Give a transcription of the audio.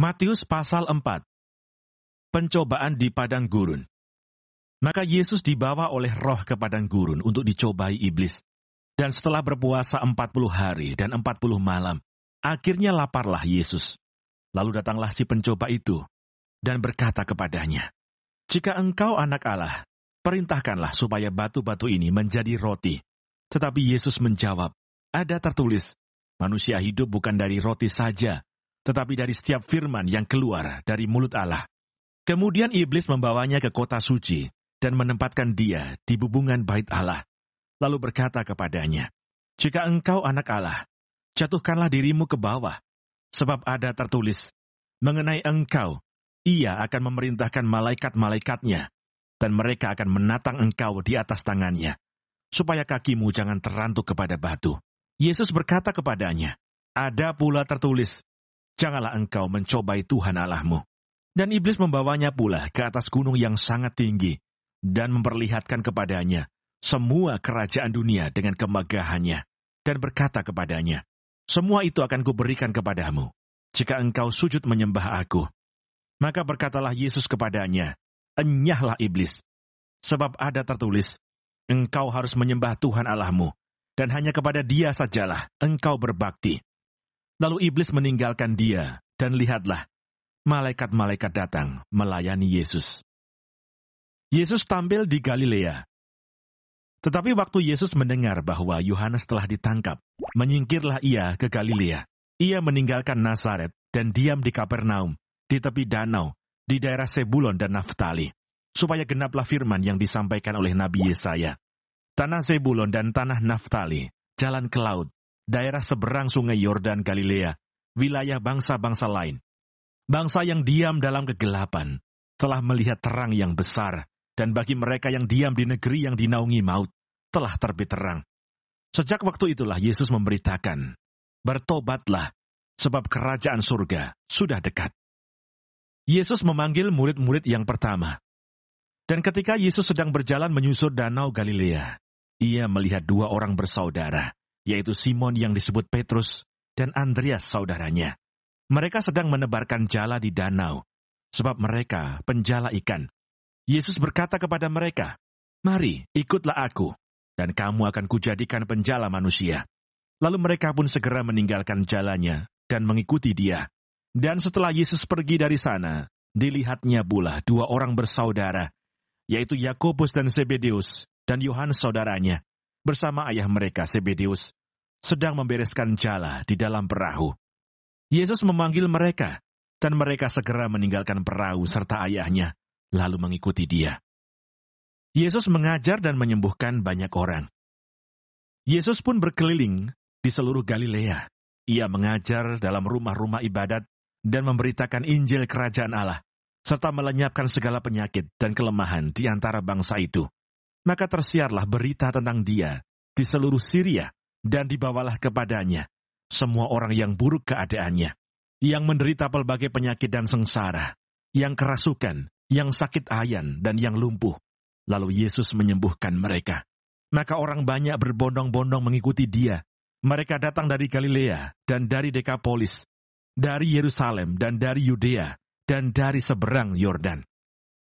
Matius pasal 4. Pencobaan di padang gurun. Maka Yesus dibawa oleh Roh ke padang gurun untuk dicobai iblis. Dan setelah berpuasa 40 hari dan 40 malam, akhirnya laparlah Yesus. Lalu datanglah si pencoba itu dan berkata kepadanya, "Jika engkau anak Allah, perintahkanlah supaya batu-batu ini menjadi roti." Tetapi Yesus menjawab, "Ada tertulis, manusia hidup bukan dari roti saja, tetapi dari setiap firman yang keluar dari mulut Allah." Kemudian iblis membawanya ke kota suci dan menempatkan dia di bubungan bait Allah. Lalu berkata kepadanya, "Jika engkau anak Allah, jatuhkanlah dirimu ke bawah, sebab ada tertulis, mengenai engkau, ia akan memerintahkan malaikat-malaikatnya, dan mereka akan menatang engkau di atas tangannya, supaya kakimu jangan terantuk kepada batu." Yesus berkata kepadanya, "Ada pula tertulis, janganlah engkau mencobai Tuhan Allahmu." Dan iblis membawanya pula ke atas gunung yang sangat tinggi, dan memperlihatkan kepadanya semua kerajaan dunia dengan kemegahannya, dan berkata kepadanya, "Semua itu akan kuberikan kepadamu, jika engkau sujud menyembah aku." Maka berkatalah Yesus kepadanya, "Enyahlah iblis, sebab ada tertulis, engkau harus menyembah Tuhan Allahmu, dan hanya kepada Dia sajalah engkau berbakti." Lalu iblis meninggalkan dia, dan lihatlah, malaikat-malaikat datang melayani Yesus. Yesus tampil di Galilea. Tetapi waktu Yesus mendengar bahwa Yohanes telah ditangkap, menyingkirlah ia ke Galilea. Ia meninggalkan Nazaret dan diam di Kapernaum, di tepi danau, di daerah Sebulon dan Naftali, supaya genaplah firman yang disampaikan oleh Nabi Yesaya. Tanah Sebulon dan tanah Naftali, jalan ke laut, daerah seberang sungai Yordan Galilea, wilayah bangsa-bangsa lain. Bangsa yang diam dalam kegelapan telah melihat terang yang besar, dan bagi mereka yang diam di negeri yang dinaungi maut, telah terbit terang. Sejak waktu itulah Yesus memberitakan, "Bertobatlah, sebab kerajaan surga sudah dekat." Yesus memanggil murid-murid yang pertama. Dan ketika Yesus sedang berjalan menyusur danau Galilea, ia melihat dua orang bersaudara, yaitu Simon yang disebut Petrus dan Andreas saudaranya. Mereka sedang menebarkan jala di danau, sebab mereka penjala ikan. Yesus berkata kepada mereka, "Mari, ikutlah aku, dan kamu akan kujadikan penjala manusia." Lalu mereka pun segera meninggalkan jalannya dan mengikuti dia. Dan setelah Yesus pergi dari sana, dilihatnya pula dua orang bersaudara, yaitu Yakobus dan Zebedeus, dan Yohanes saudaranya, bersama ayah mereka Zebedeus, sedang membereskan jala di dalam perahu. Yesus memanggil mereka, dan mereka segera meninggalkan perahu serta ayahnya, lalu mengikuti dia. Yesus mengajar dan menyembuhkan banyak orang. Yesus pun berkeliling di seluruh Galilea. Ia mengajar dalam rumah-rumah ibadat dan memberitakan Injil Kerajaan Allah, serta melenyapkan segala penyakit dan kelemahan di antara bangsa itu. Maka tersiarlah berita tentang dia di seluruh Syria, dan dibawalah kepadanya semua orang yang buruk keadaannya, yang menderita pelbagai penyakit dan sengsara, yang kerasukan, yang sakit ayan, dan yang lumpuh. Lalu Yesus menyembuhkan mereka. Maka orang banyak berbondong-bondong mengikuti dia. Mereka datang dari Galilea dan dari Dekapolis, dari Yerusalem dan dari Yudea dan dari seberang Yordan.